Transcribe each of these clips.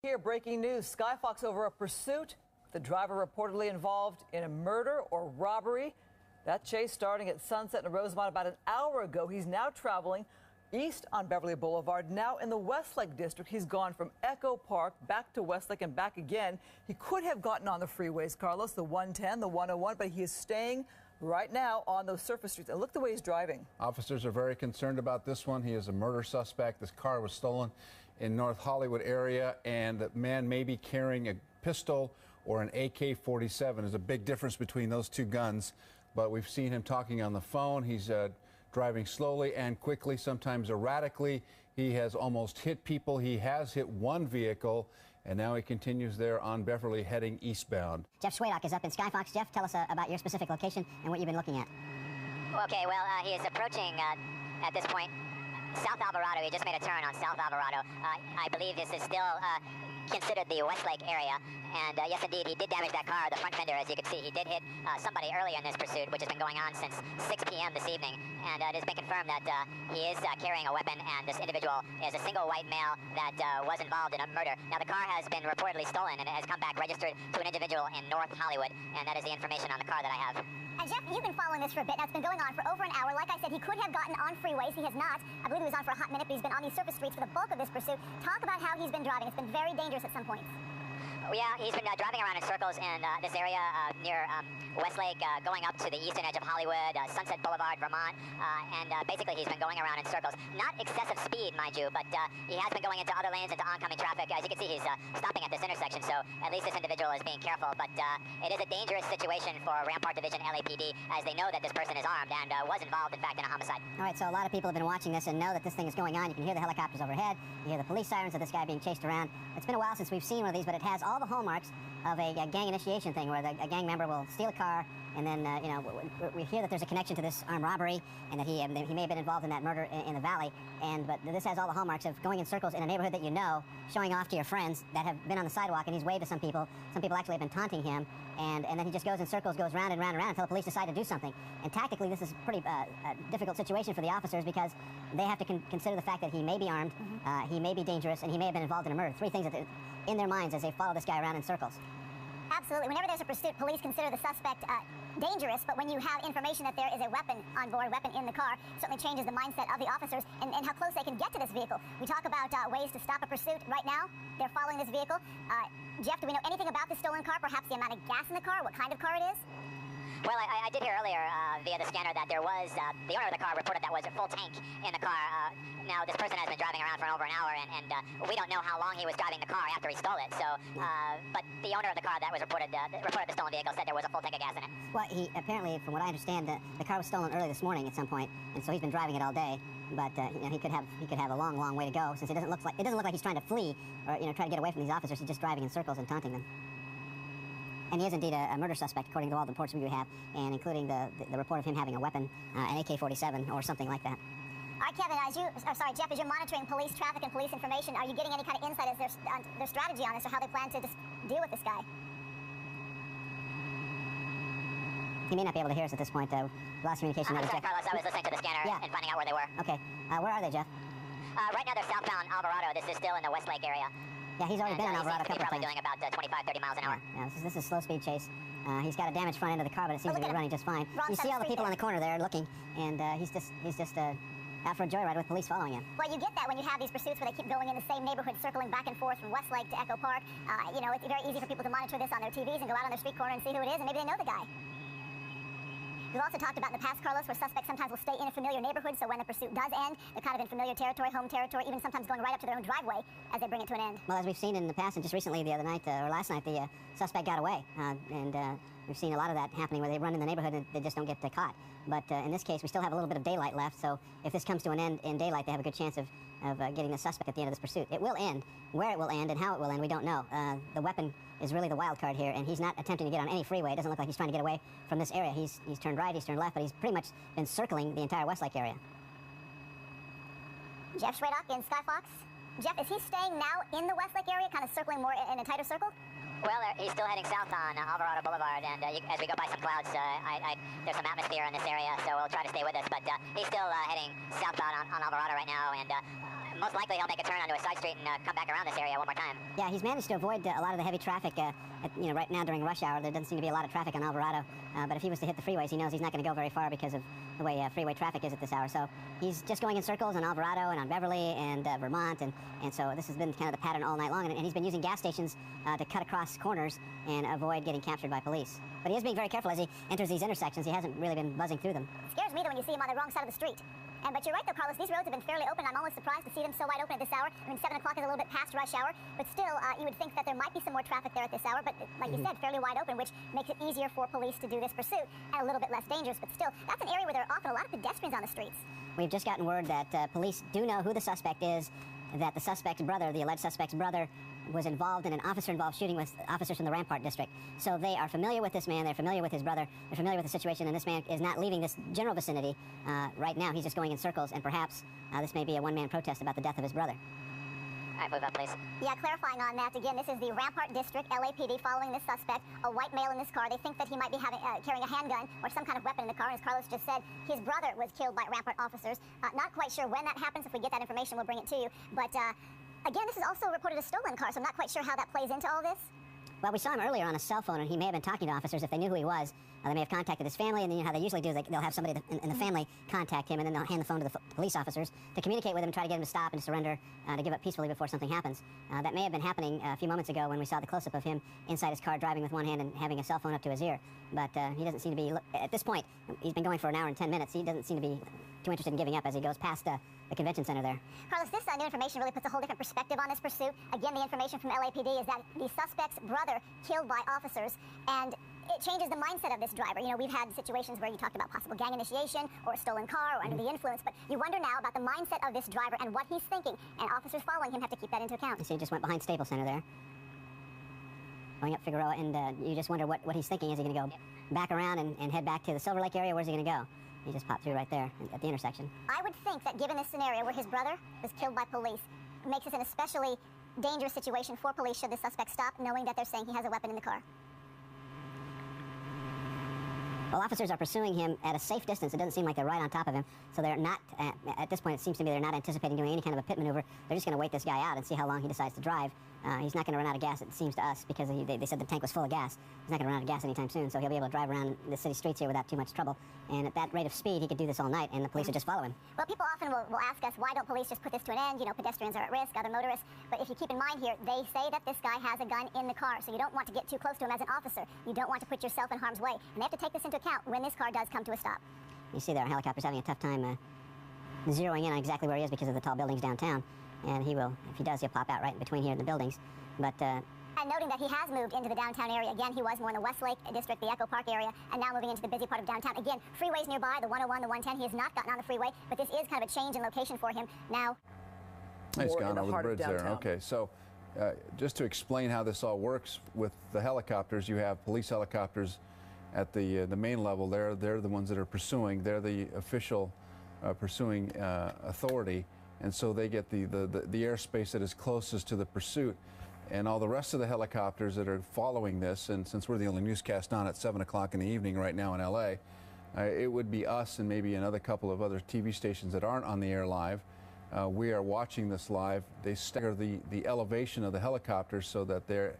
Here, breaking news. Sky Fox over a pursuit. The driver reportedly involved in a murder or robbery. That chase starting at Sunset in Rosemont about an hour ago. He's now traveling east on Beverly Boulevard, now in the Westlake district. He's gone from Echo Park back to Westlake and back again. He could have gotten on the freeways, Carlos, the 110, the 101, but he is staying right now on those surface streets. And look the way he's driving. Officers are very concerned about this one. He is a murder suspect. This car was stolen in North Hollywood area, and the man may be carrying a pistol or an AK-47. There's a big difference between those two guns, but we've seen him talking on the phone. He's driving slowly and quickly, sometimes erratically. He has almost hit people. He has hit one vehicle, and now he continues there on Beverly heading eastbound. Jeff Schwadock is up in Sky Fox. Jeff, tell us about your specific location and what you've been looking at. Okay, well, he is approaching at this point South Alvarado. He just made a turn on South Alvarado. I believe this is still considered the Westlake area. And yes, indeed, he did damage that car, the front fender, as you can see. He did hit somebody earlier in this pursuit, which has been going on since 6 p.m. this evening. And it has been confirmed that he is carrying a weapon, and this individual is a single white male that was involved in a murder. Now, the car has been reportedly stolen, and it has come back registered to an individual in North Hollywood. And that is the information on the car that I have. And Jeff, you've been following this for a bit. Now, it's been going on for over an hour. Like I said, he could have gotten on freeways. He has not. I believe he was on for a hot minute, but he's been on these surface streets for the bulk of this pursuit. Talk about how he's been driving. It's been very dangerous at some points. Yeah, he's been driving around in circles in this area near Westlake, going up to the eastern edge of Hollywood, Sunset Boulevard, Vermont, and basically he's been going around in circles. Not excessive speed, mind you, but he has been going into other lanes, into oncoming traffic. As you can see, he's stopping at this intersection, so at least this individual is being careful. But it is a dangerous situation for Rampart Division LAPD, as they know that this person is armed and was involved, in fact, in a homicide. All right, so a lot of people have been watching this and know that this thing is going on. You can hear the helicopters overhead. You hear the police sirens of this guy being chased around. It's been a while since we've seen one of these, but it has all the hallmarks of a gang initiation thing, where a gang member will steal a car, and then we hear that there's a connection to this armed robbery, and that he may have been involved in that murder in the valley. But this has all the hallmarks of going in circles in a neighborhood that you know, showing off to your friends that have been on the sidewalk, and he's waved to some people. Some people actually have been taunting him, and then he just goes in circles, goes round and round and round until the police decide to do something. And tactically, this is a pretty difficult situation for the officers, because they have to consider the fact that he may be armed, he may be dangerous, and he may have been involved in a murder. Three things that in their minds as they follow this guy around in circles. Absolutely. Whenever there's a pursuit, police consider the suspect dangerous, but when you have information that there is a weapon on board, weapon in the car, it certainly changes the mindset of the officers and how close they can get to this vehicle. We talk about ways to stop a pursuit. Right now, they're following this vehicle. Jeff, do we know anything about the stolen car? Perhaps the amount of gas in the car, what kind of car it is? Well, I did hear earlier via the scanner that there was, the owner of the car reported that was a full tank in the car. Now, this person has been driving around for over an hour, and we don't know how long he was driving the car after he stole it. So, but the owner of the car that was reported the stolen vehicle said there was a full tank of gas in it. Well, he apparently, from what I understand, the car was stolen early this morning at some point, and so he's been driving it all day. But he could have a long way to go, since it doesn't look like he's trying to flee or try to get away from these officers. He's just driving in circles and taunting them. And he is indeed a murder suspect, according to all the reports we have, and including the report of him having a weapon, an AK-47 or something like that. All right, Kevin, Jeff, as you're monitoring police traffic and police information, are you getting any kind of insight as their strategy on this, or how they plan to deal with this guy? He may not be able to hear us at this point. Lost communication. I'm sorry, Carlos, I was listening to the scanner and finding out where they were. Okay. Where are they, Jeff? Right now they're southbound Alvarado. This is still in the Westlake area. Yeah, he's already been on Alvarado a couple of times. He's probably doing about 25, 30 miles an hour. Yeah, this is slow speed chase. He's got a damaged front end of the car, but it seems to be running just fine. You see all the people in the corner there looking, and he's just out for a joyride with police following him. Well, you get that when you have these pursuits where they keep going in the same neighborhood, circling back and forth from Westlake to Echo Park. It's very easy for people to monitor this on their TVs and go out on their street corner and see who it is, and maybe they know the guy. We've also talked about in the past, Carlos, where suspects sometimes will stay in a familiar neighborhood, so when the pursuit does end, they're kind of in familiar territory, home territory, even sometimes going right up to their own driveway as they bring it to an end. Well, as we've seen in the past, and just recently the other night, or last night, the suspect got away. We've seen a lot of that happening, where they run in the neighborhood and they just don't get caught. But in this case, we still have a little bit of daylight left, so if this comes to an end in daylight, they have a good chance of getting the suspect at the end of this pursuit. It will end. Where it will end and how it will end, we don't know. The weapon is really the wild card here, and he's not attempting to get on any freeway. It doesn't look like he's trying to get away from this area. He's turned right, he's turned left, but he's pretty much been circling the entire Westlake area. Jeff Schwadock in Sky Fox. Jeff, is he staying now in the Westlake area, kind of circling more in a tighter circle? Well, he's still heading south on Alvarado Boulevard, and as we go by some clouds, there's some atmosphere in this area, so we'll try to stay with us. But he's still heading southbound on Alvarado right now, and Most likely he'll make a turn onto a side street and come back around this area one more time. Yeah, he's managed to avoid a lot of the heavy traffic. Right now during rush hour, there doesn't seem to be a lot of traffic on Alvarado. But if he was to hit the freeways, he knows he's not going to go very far because of the way freeway traffic is at this hour. So he's just going in circles on Alvarado and on Beverly and Vermont. And so this has been kind of the pattern all night long. And he's been using gas stations to cut across corners and avoid getting captured by police. But he is being very careful as he enters these intersections. He hasn't really been buzzing through them. It scares me, though, when you see him on the wrong side of the street. But you're right, though, Carlos. These roads have been fairly open. I'm almost surprised to see them so wide open at this hour. I mean, 7 o'clock is a little bit past rush hour, but still, you would think that there might be some more traffic there at this hour. But like you said, fairly wide open, which makes it easier for police to do this pursuit and a little bit less dangerous. But still, that's an area where there are often a lot of pedestrians on the streets. We've just gotten word that police do know who the suspect is, that the suspect's brother, the alleged suspect's brother, was involved in an officer-involved shooting with officers from the Rampart District. So they are familiar with this man, they're familiar with his brother, they're familiar with the situation, and this man is not leaving this general vicinity right now. He's just going in circles, and perhaps this may be a one-man protest about the death of his brother. All right, move up, please. Yeah, clarifying on that, again, this is the Rampart District LAPD following this suspect, a white male in this car. They think that he might be carrying a handgun or some kind of weapon in the car. And as Carlos just said, his brother was killed by Rampart officers. Not quite sure when that happens. If we get that information, we'll bring it to you. But again, this is also reported a stolen car, so I'm not quite sure how that plays into all this. Well, we saw him earlier on a cell phone, and he may have been talking to officers. If they knew who he was, they may have contacted his family, and then how they usually do is they'll have somebody in the family contact him, and then they'll hand the phone to the police officers to communicate with him, try to get him to stop and to surrender, to give up peacefully before something happens. That may have been happening a few moments ago when we saw the close-up of him inside his car driving with one hand and having a cell phone up to his ear. But he doesn't seem to be, at this point, he's been going for an hour and 10 minutes. He doesn't seem to be too interested in giving up as he goes past the convention center there. Carlos, this new information really puts a whole different perspective on this pursuit. Again, the information from LAPD is that the suspect's brother killed by officers, and it changes the mindset of this driver. You know, we've had situations where you talked about possible gang initiation or a stolen car or under the influence, but you wonder now about the mindset of this driver and what he's thinking, and officers following him have to keep that into account. You see, he just went behind Staples Center there, going up Figueroa, and you just wonder what he's thinking. Is he going to go back around and head back to the Silver Lake area? Where's he going to go? He just popped through right there at the intersection. I would think that given this scenario where his brother was killed by police, makes this an especially dangerous situation for police should the suspect stop, knowing that they're saying he has a weapon in the car. Well, officers are pursuing him at a safe distance. It doesn't seem like they're right on top of him. So they're not, at this point, it seems to me they're not anticipating doing any kind of a pit maneuver. They're just going to wait this guy out and see how long he decides to drive. He's not going to run out of gas, it seems to us, because they said the tank was full of gas. He's not going to run out of gas anytime soon, so he'll be able to drive around the city streets here without too much trouble. And at that rate of speed, he could do this all night, and the police would just follow him. Well, people often will ask us, why don't police just put this to an end? You know, pedestrians are at risk, other motorists. But if you keep in mind here, they say that this guy has a gun in the car, so you don't want to get too close to him as an officer. You don't want to put yourself in harm's way. And they have to take this into account when this car does come to a stop. You see there, our helicopter's having a tough time zeroing in on exactly where he is because of the tall buildings downtown. And he will, if he does, he'll pop out right in between here in the buildings. But and noting that he has moved into the downtown area. Again, he was more in the Westlake District, the Echo Park area, and now moving into the busy part of downtown. Again, freeways nearby, the 101, the 110. He has not gotten on the freeway, but this is kind of a change in location for him now. He's gone over the bridge there. Okay, so just to explain how this all works with the helicopters, you have police helicopters at the main level. They're the ones that are pursuing. They're the official pursuing authority, and so they get the airspace that is closest to the pursuit. And all the rest of the helicopters that are following this, and since we're the only newscast on at 7 o'clock in the evening right now in LA, it would be us and maybe another couple of other TV stations that aren't on the air live. We are watching this live. They stagger the elevation of the helicopters so that they're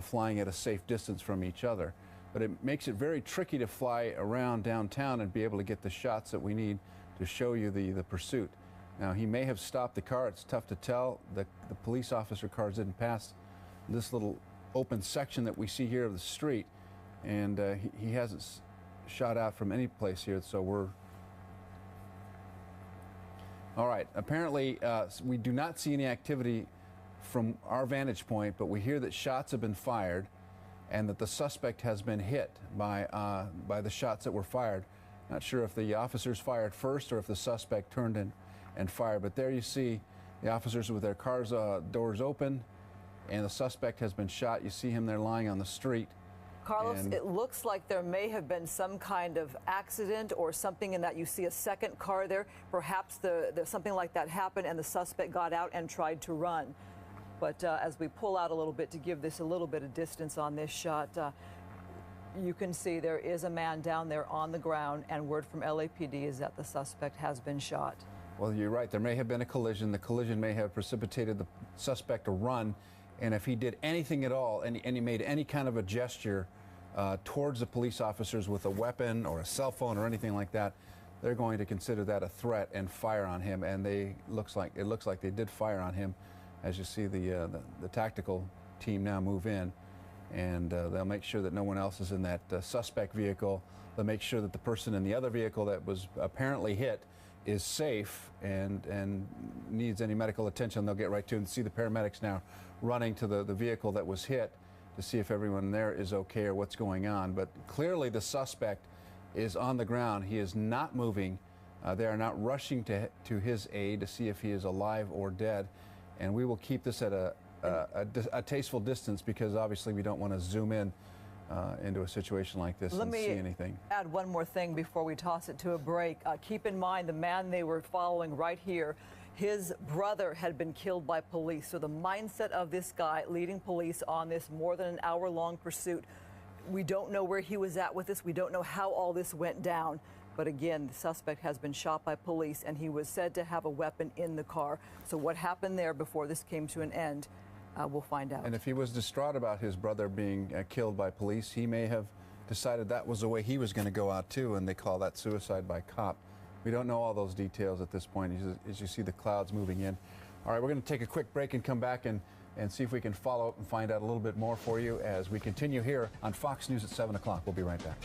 flying at a safe distance from each other. But it makes it very tricky to fly around downtown and be able to get the shots that we need to show you the pursuit. Now, he may have stopped the car. It's tough to tell. The police officer cars didn't pass this little open section that we see here of the street, and he hasn't shot out from any place here, so we're all right. Apparently we do not see any activity from our vantage point, but we hear that shots have been fired and that the suspect has been hit by the shots that were fired. Not sure if the officers fired first or if the suspect turned in and fired, but there you see the officers with their cars doors open, and the suspect has been shot. You see him there lying on the street. Carlos, it looks like there may have been some kind of accident or something in that you see a second car there. Perhaps something like that happened and the suspect got out and tried to run. But as we pull out a little bit to give this a little bit of distance on this shot, you can see there is a man down there on the ground, and word from LAPD is that the suspect has been shot. Well, you're right. There may have been a collision. The collision may have precipitated the suspect to run. And if he did anything at all, and he made any kind of a gesture towards the police officers with a weapon or a cell phone or anything like that, they're going to consider that a threat and fire on him. And it looks like they did fire on him. As you see the tactical team now move in, and they'll make sure that no one else is in that suspect vehicle. They'll make sure that the person in the other vehicle that was apparently hit is safe and needs any medical attention. They'll get right to it and see the paramedics now running to the vehicle that was hit to see if everyone there is okay or what's going on. But clearly the suspect is on the ground. He is not moving. They are not rushing to his aid to see if he is alive or dead. And we will keep this at a tasteful distance because obviously we don't want to zoom in into a situation like this and see anything. Let me add one more thing before we toss it to a break. Keep in mind the man they were following right here, his brother had been killed by police. So the mindset of this guy leading police on this more than an hour-long pursuit, we don't know where he was at with this. We don't know how all this went down. But again, the suspect has been shot by police, and he was said to have a weapon in the car. So what happened there before this came to an end, we'll find out. And if he was distraught about his brother being killed by police, he may have decided that was the way he was going to go out too, and they call that suicide by cop. We don't know all those details at this point as you see the clouds moving in. All right, we're going to take a quick break and come back and see if we can follow up and find out a little bit more for you as we continue here on Fox News at 7 o'clock. We'll be right back.